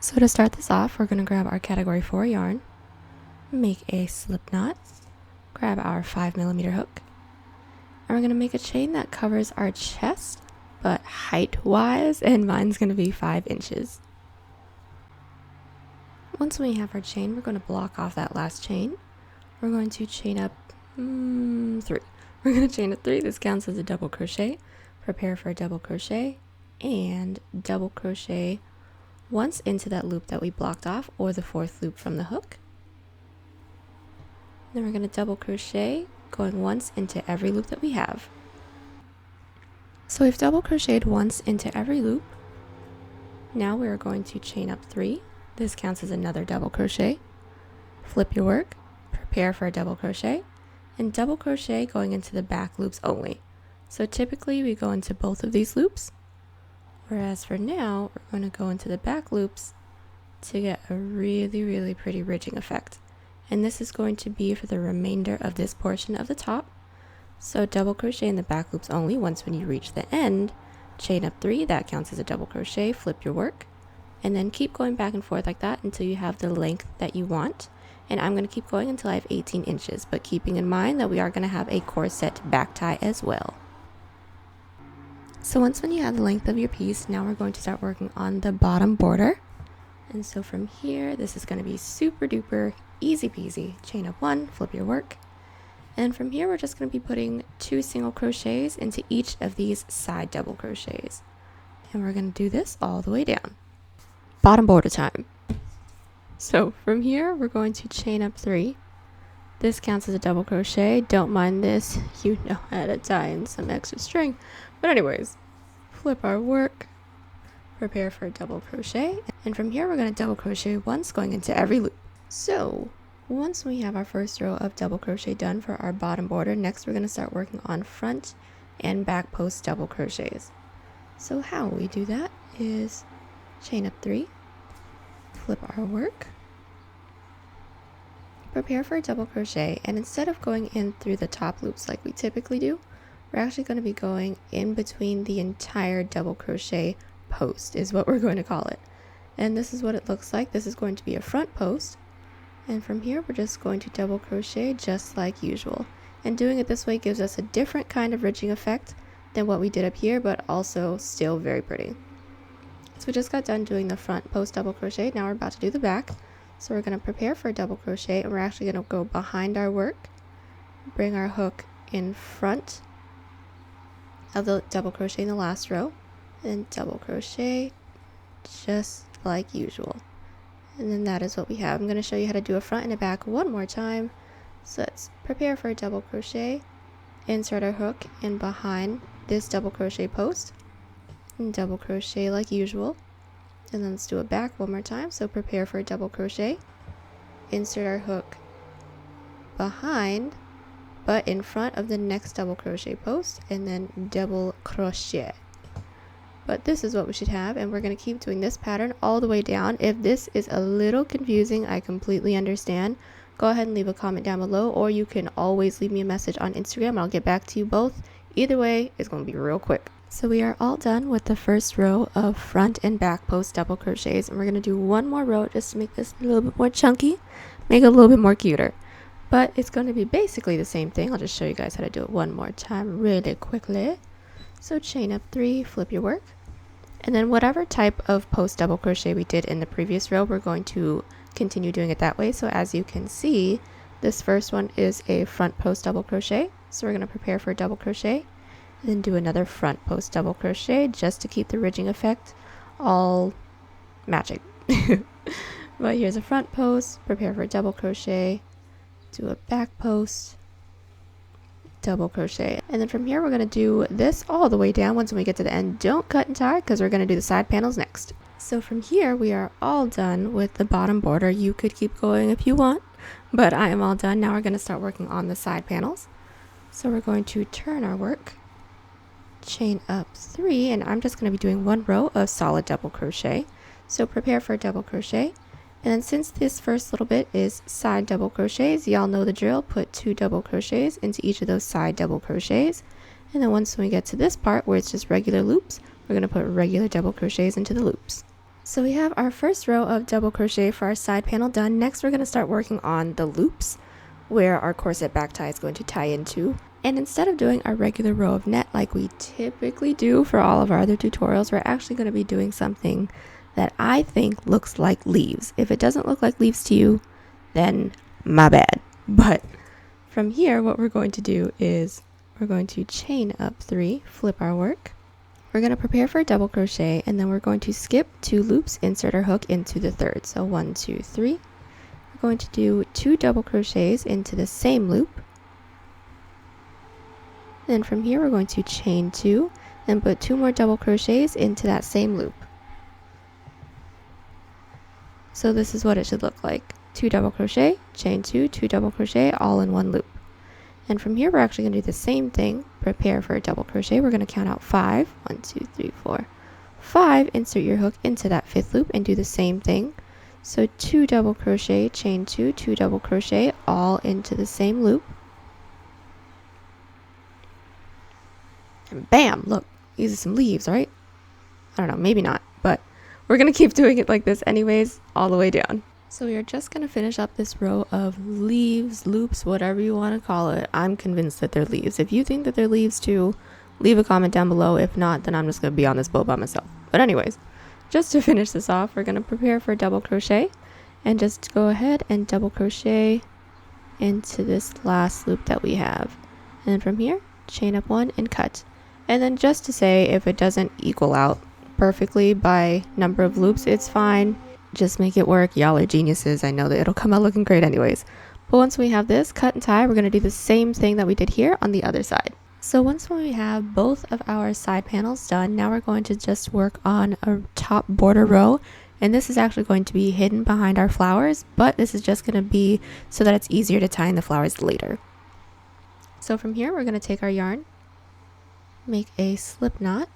So to start this off, we're going to grab our category 4 yarn, make a slip knot, grab our 5mm hook, and we're going to make a chain that covers our chest, but height wise, and mine's going to be 5 inches. Once we have our chain, we're going to block off that last chain. We're going to chain up 3. We're going to chain up 3. This counts as a double crochet. Prepare for a double crochet and double crochet once into that loop that we blocked off, or the 4th loop from the hook. Then we're going to double crochet going once into every loop that we have. So we've double crocheted once into every loop. Now we're going to chain up 3. This counts as another double crochet. Flip your work, prepare for a double crochet, and double crochet going into the back loops only. So typically we go into both of these loops, whereas for now we're going to go into the back loops to get a really pretty ridging effect. And this is going to be for the remainder of this portion of the top. So double crochet in the back loops only. Once when you reach the end, chain up 3, that counts as a double crochet, flip your work, and then keep going back and forth like that until you have the length that you want. And I'm going to keep going until I have 18 inches, but keeping in mind that we are going to have a corset back tie as well. So once when you have the length of your piece, now we're going to start working on the bottom border. And so from here, this is going to be super duper easy peasy. Chain up 1, flip your work. And from here, we're just going to be putting 2 single crochets into each of these side double crochets. And we're going to do this all the way down. Bottom border time. So from here, we're going to chain up 3. This counts as a double crochet. Don't mind this. You know how to tie in some extra string. But anyways, flip our work, prepare for a double crochet. And from here, we're going to double crochet once going into every loop. So once we have our first row of double crochet done for our bottom border, next we're going to start working on front and back post double crochets. So how we do that is chain up 3, flip our work, prepare for a double crochet, and instead of going in through the top loops like we typically do, we're actually going to be going in between the entire double crochet post is what we're going to call it. And this is what it looks like. This is going to be a front post, and from here we're just going to double crochet just like usual. And doing it this way gives us a different kind of ridging effect than what we did up here, but also still very pretty. So we just got done doing the front post double crochet. Now we're about to do the back. So we're going to prepare for a double crochet, and we're actually going to go behind our work, bring our hook in front of the double crochet in the last row, and double crochet just like usual. And then that is what we have. I'm going to show you how to do a front and a back one more time. So let's prepare for a double crochet, insert our hook in behind this double crochet post, and double crochet like usual. And then let's do it back one more time. So prepare for a double crochet, insert our hook behind but in front of the next double crochet post, and then double crochet. But this is what we should have, and we're going to keep doing this pattern all the way down. If this is a little confusing, I completely understand. Go ahead and leave a comment down below, or you can always leave me a message on Instagram. I'll get back to you both. Either way, it's going to be real quick. So we are all done with the first row of front and back post double crochets, and we're going to do one more row just to make this a little bit more chunky, make it a little bit more cuter. But it's going to be basically the same thing. I'll just show you guys how to do it one more time really quickly. So chain up 3, flip your work, and then whatever type of post double crochet we did in the previous row, we're going to continue doing it that way. So as you can see, this first one is a front post double crochet. So we're going to prepare for a double crochet, and then do another front post double crochet just to keep the ridging effect all matching. But here's a front post, prepare for a double crochet, do a back post, double crochet, and then from here we're going to do this all the way down. Once we get to the end, don't cut and tie because we're going to do the side panels next. So from here we are all done with the bottom border. You could keep going if you want, but I am all done. Now we're going to start working on the side panels. So we're going to turn our work, chain up 3, and I'm just going to be doing one row of solid double crochet. So prepare for a double crochet. And then since this first little bit is side double crochets, y'all know the drill. Put 2 double crochets into each of those side double crochets. And then once we get to this part where it's just regular loops, we're going to put regular double crochets into the loops. So we have our first row of double crochet for our side panel done. Next we're going to start working on the loops where our corset back tie is going to tie into. And instead of doing our regular row of net like we typically do for all of our other tutorials, we're actually going to be doing something that I think looks like leaves. If it doesn't look like leaves to you, then my bad. But from here, what we're going to do is we're going to chain up 3, flip our work. We're going to prepare for a double crochet, and then we're going to skip 2 loops, insert our hook into the third. So 1, 2, 3. We're going to do 2 double crochets into the same loop. Then from here, we're going to chain 2 and put 2 more double crochets into that same loop. So this is what it should look like. 2 double crochet, chain 2, 2 double crochet, all in one loop. And from here, we're actually going to do the same thing. Prepare for a double crochet. We're going to count out 5. 1, 2, 3, 4, 5. Insert your hook into that 5th loop and do the same thing. So 2 double crochet, chain 2, 2 double crochet, all into the same loop. And bam, look, these are some leaves, right? I don't know, maybe not, but we're going to keep doing it like this anyways, all the way down. So we are just going to finish up this row of leaves, loops, whatever you want to call it. I'm convinced that they're leaves. If you think that they're leaves too, leave a comment down below. If not, then I'm just going to be on this boat by myself. But anyways, just to finish this off, we're going to prepare for a double crochet and just go ahead and double crochet into this last loop that we have. And then from here, chain up 1 and cut. And then just to say, if it doesn't equal out perfectly by number of loops, it's fine. Just make it work. Y'all are geniuses. I know that it'll come out looking great anyways. But once we have this cut and tie, we're going to do the same thing that we did here on the other side. So once we have both of our side panels done, now we're going to just work on a top border row. And this is actually going to be hidden behind our flowers, but this is just going to be so that it's easier to tie in the flowers later. So from here, we're going to take our yarn, make a slip knot,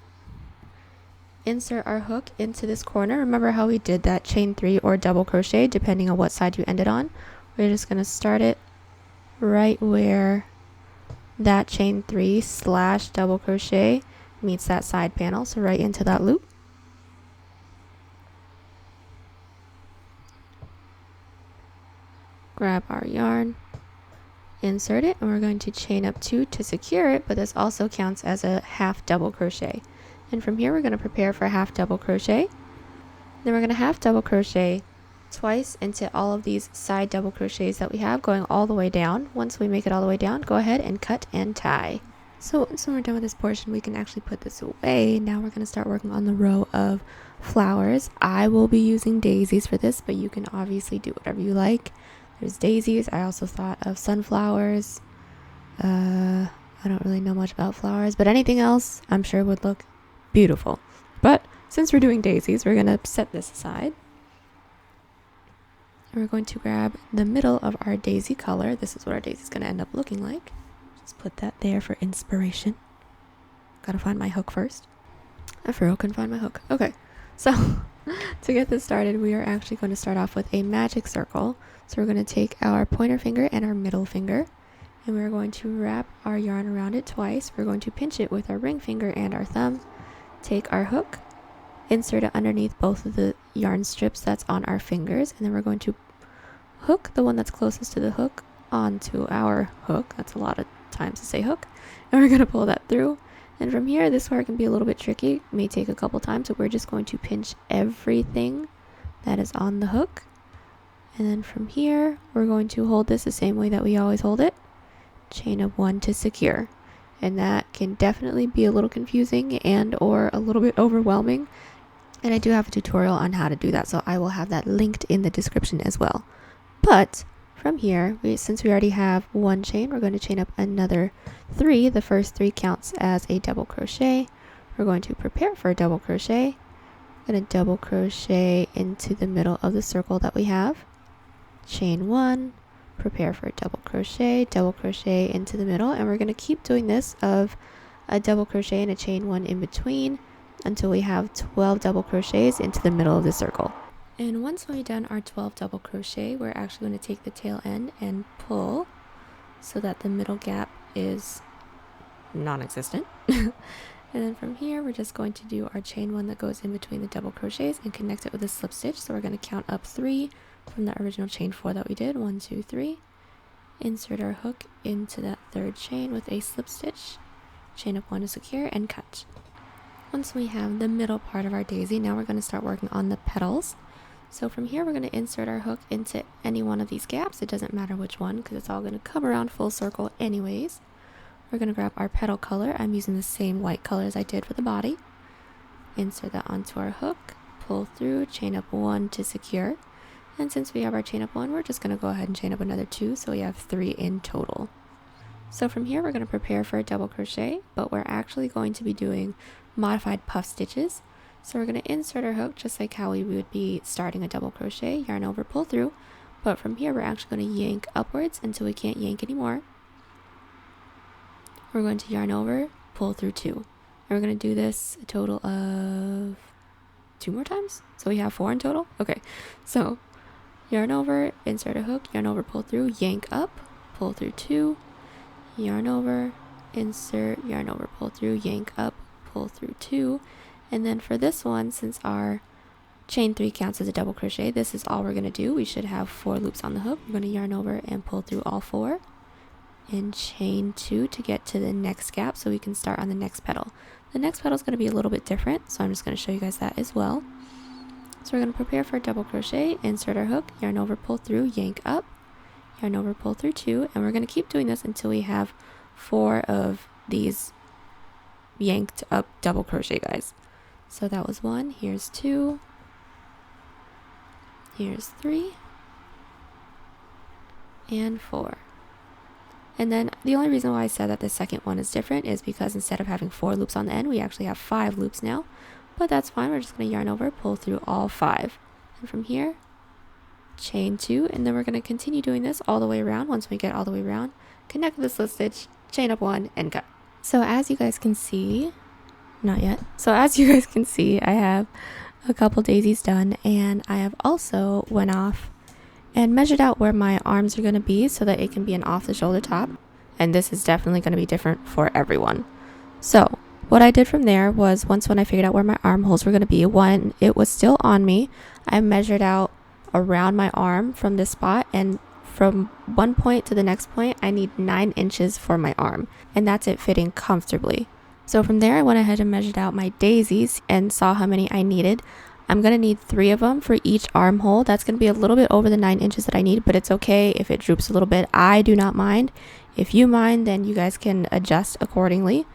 insert our hook into this corner. Remember how we did that chain 3 or double crochet depending on what side you ended on. We're just going to start it right where that chain 3 / double crochet meets that side panel, so right into that loop. Grab our yarn, insert it, and we're going to chain up 2 to secure it, but this also counts as a half double crochet. And from here, we're going to prepare for a half double crochet. Then we're going to half double crochet twice into all of these side double crochets that we have going all the way down. Once we make it all the way down, go ahead and cut and tie. So once we're done with this portion, we can actually put this away. Now we're going to start working on the row of flowers. I will be using daisies for this, but you can obviously do whatever you like. There's daisies. I also thought of sunflowers. I don't really know much about flowers, but anything else I'm sure would look beautiful. But since we're doing daisies, we're going to set this aside. And we're going to grab the middle of our daisy color. This is what our daisy is going to end up looking like. Just put that there for inspiration. Gotta find my hook first. I for real couldn't find my hook. Okay, so to get this started, we are actually going to start off with a magic circle. So we're going to take our pointer finger and our middle finger, and we're going to wrap our yarn around it twice. We're going to pinch it with our ring finger and our thumb. Take our hook, insert it underneath both of the yarn strips that's on our fingers, and then we're going to hook the one that's closest to the hook onto our hook. That's a lot of times to say hook. And we're going to pull that through. And from here, this part can be a little bit tricky. It may take a couple times, so we're just going to pinch everything that is on the hook. And then from here, we're going to hold this the same way that we always hold it. Chain up 1 to secure. And that can definitely be a little confusing and or a little bit overwhelming. And I do have a tutorial on how to do that, so I will have that linked in the description as well. But from here, since we already have 1 chain, we're going to chain up another 3. The first 3 counts as a double crochet. We're going to prepare for a double crochet. I'm going to double crochet into the middle of the circle that we have. Chain 1. Prepare for a double crochet into the middle, and we're going to keep doing this of a double crochet and a chain 1 in between until we have 12 double crochets into the middle of the circle. And once we've done our 12 double crochet, we're actually going to take the tail end and pull so that the middle gap is non-existent. And then from here, we're just going to do our chain one that goes in between the double crochets and connect it with a slip stitch. So we're going to count up 3 from the original chain 4 that we did. 1, 2, 3. Insert our hook into that third chain with a slip stitch. Chain up 1 to secure and cut. Once we have the middle part of our daisy, now we're going to start working on the petals. So from here, we're going to insert our hook into any one of these gaps. It doesn't matter which one because it's all going to come around full circle anyways. We're going to grab our petal color. I'm using the same white color as I did for the body. Insert that onto our hook, pull through, chain up 1 to secure. And since we have our chain up 1, we're just going to go ahead and chain up another 2, so we have 3 in total. So from here, we're going to prepare for a double crochet, but we're actually going to be doing modified puff stitches. So we're going to insert our hook just like how we would be starting a double crochet, yarn over, pull through. But from here, we're actually going to yank upwards until we can't yank anymore. We're going to yarn over, pull through 2. And we're going to do this a total of 2 more times. So we have 4 in total. Okay, so yarn over, insert a hook, yarn over, pull through, yank up, pull through 2, yarn over, insert, yarn over, pull through, yank up, pull through 2. And then for this one, since our chain 3 counts as a double crochet, this is all we're going to do. We should have 4 loops on the hook. We're going to yarn over and pull through all 4. And chain 2 to get to the next gap so we can start on the next petal. The next petal is going to be a little bit different, so I'm just going to show you guys that as well. So we're going to prepare for a double crochet, insert our hook, yarn over, pull through, yank up, yarn over, pull through 2, and we're going to keep doing this until we have 4 of these yanked up double crochet, guys. So that was 1, here's 2, here's 3, and 4. And then the only reason why I said that the second one is different is because instead of having 4 loops on the end, we actually have 5 loops now. But that's fine, we're just going to yarn over, pull through all 5. And from here, chain 2, and then we're going to continue doing this all the way around. Once we get all the way around, connect with a slip stitch, chain up 1, and cut. So as you guys can see, not yet. So as you guys can see, I have a couple daisies done, and I have also went off and measured out where my arms are going to be so that it can be an off the shoulder top. And this is definitely going to be different for everyone. So what I did from there was, once when I figured out where my armholes were going to be, when it was still on me, I measured out around my arm from this spot, and from one point to the next point, I need 9 inches for my arm, and that's it fitting comfortably. So from there, I went ahead and measured out my daisies and saw how many I needed. I'm going to need 3 of them for each armhole. That's going to be a little bit over the 9 inches that I need, but it's okay if it droops a little bit. I do not mind. If you mind, then you guys can adjust accordingly.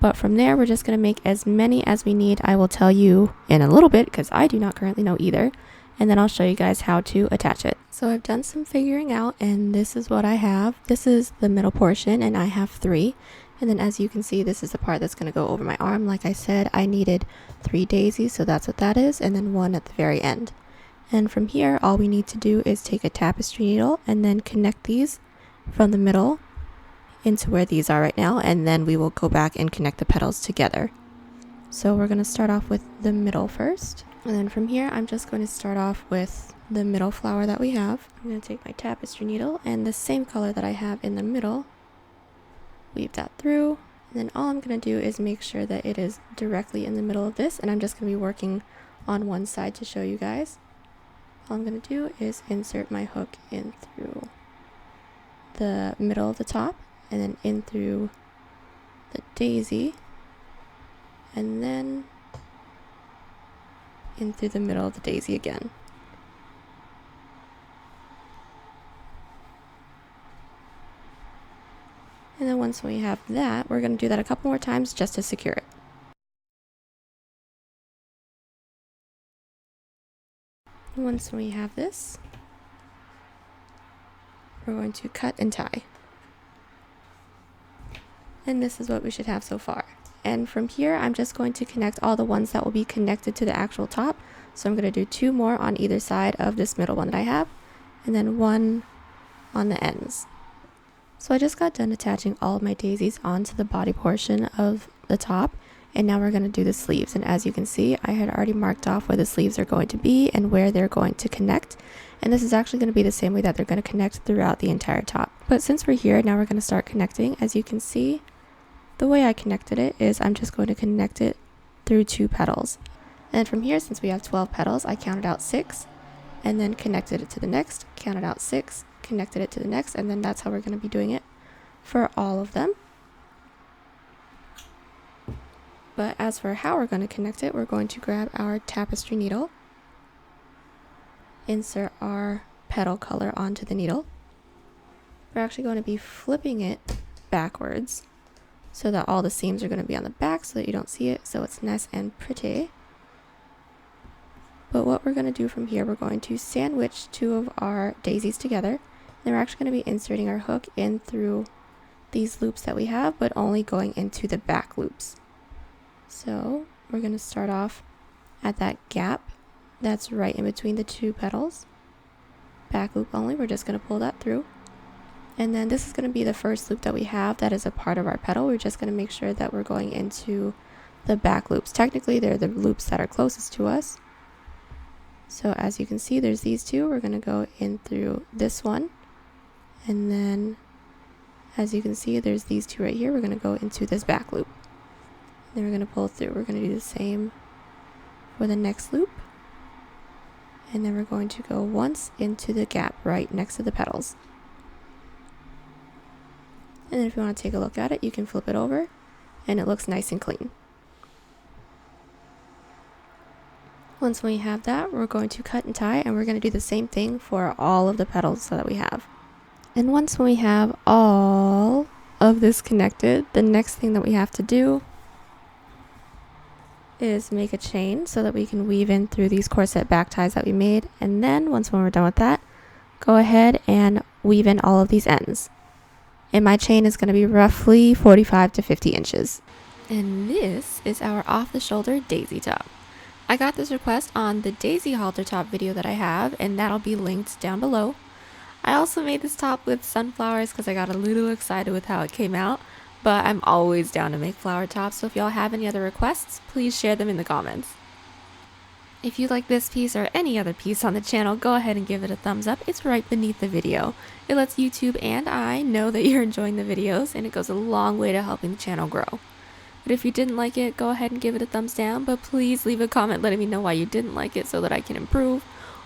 But from there, we're just going to make as many as we need. I will tell you in a little bit because I do not currently know either. And then I'll show you guys how to attach it. So I've done some figuring out, and this is what I have. This is the middle portion, and I have 3. And then as you can see, this is the part that's going to go over my arm. Like I said, I needed 3 daisies, so that's what that is, and then 1 at the very end. And from here, all we need to do is take a tapestry needle and then connect these from the middle into where these are right now, and then we will go back and connect the petals together. So we're going to start off with the middle first, and then from here, I'm just going to start off with the middle flower that we have. I'm going to take my tapestry needle and the same color that I have in the middle, weave that through, and then all I'm going to do is make sure that it is directly in the middle of this, and I'm just going to be working on one side to show you guys. All I'm going to do is insert my hook in through the middle of the top, and then in through the daisy, and then in through the middle of the daisy again. And then once we have that, we're going to do that a couple more times just to secure it. And once we have this, we're going to cut and tie. And this is what we should have so far. And from here, I'm just going to connect all the ones that will be connected to the actual top. So I'm going to do 2 more on either side of this middle one that I have, and then 1 on the ends. So I just got done attaching all of my daisies onto the body portion of the top, and now we're going to do the sleeves. And as you can see, I had already marked off where the sleeves are going to be and where they're going to connect. And this is actually going to be the same way that they're going to connect throughout the entire top. But since we're here, now we're going to start connecting. As you can see, the way I connected it is I'm just going to connect it through 2 petals. And from here, since we have 12 petals, I counted out 6 and then connected it to the next, counted out 6, connected it to the next, and then that's how we're going to be doing it for all of them. But as for how we're going to connect it, we're going to grab our tapestry needle, insert our petal color onto the needle. We're actually going to be flipping it backwards so that all the seams are going to be on the back so that you don't see it, so it's nice and pretty. But what we're going to do from here, we're going to sandwich 2 of our daisies together. Then we're actually going to be inserting our hook in through these loops that we have, but only going into the back loops. So we're going to start off at that gap that's right in between the 2 petals. Back loop only, we're just going to pull that through. And then this is going to be the first loop that we have that is a part of our petal. We're just going to make sure that we're going into the back loops. Technically, they're the loops that are closest to us. So as you can see, there's these 2. We're going to go in through this one. And then, as you can see, there's these 2 right here. We're going to go into this back loop. Then we're going to pull through. We're going to do the same for the next loop. And then we're going to go once into the gap right next to the petals. And then if you want to take a look at it, you can flip it over and it looks nice and clean. Once we have that, we're going to cut and tie, and we're going to do the same thing for all of the petals that we have. And once we have all of this connected, the next thing that we have to do is make a chain so that we can weave in through these corset back ties that we made. And then when we're done with that, go ahead and weave in all of these ends. And my chain is going to be roughly 45 to 50 inches. And this is our off-the-shoulder daisy top. I got this request on the daisy halter top video that I have, and that'll be linked down below. I also made this top with sunflowers because I got a little excited with how it came out, but I'm always down to make flower tops, so if y'all have any other requests, please share them in the comments. If you like this piece or any other piece on the channel, go ahead and give it a thumbs up. It's right beneath the video. It lets YouTube and I know that you're enjoying the videos, and it goes a long way to helping the channel grow. But if you didn't like it, go ahead and give it a thumbs down, but please leave a comment letting me know why you didn't like it so that I can improve.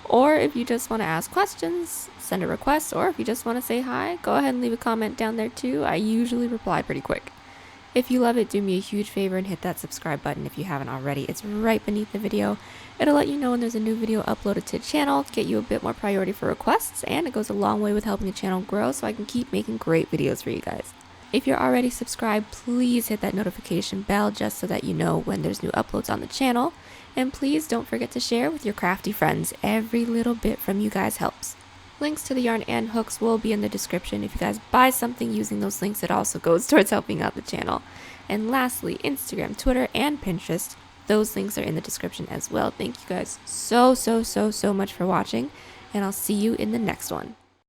Or if you just want to ask questions, send a request, or if you just want to say hi, go ahead and leave a comment down there too. I usually reply pretty quick. If you love it, do me a huge favor and hit that subscribe button if you haven't already. It's right beneath the video. It'll let you know when there's a new video uploaded to the channel, get you a bit more priority for requests, and it goes a long way with helping the channel grow so I can keep making great videos for you guys. If you're already subscribed, please hit that notification bell just so that you know when there's new uploads on the channel. And please don't forget to share with your crafty friends. Every little bit from you guys helps. Links to the yarn and hooks will be in the description. If you guys buy something using those links, it also goes towards helping out the channel. And lastly, Instagram, Twitter, and Pinterest. Those links are in the description as well. Thank you guys so much for watching, and I'll see you in the next one.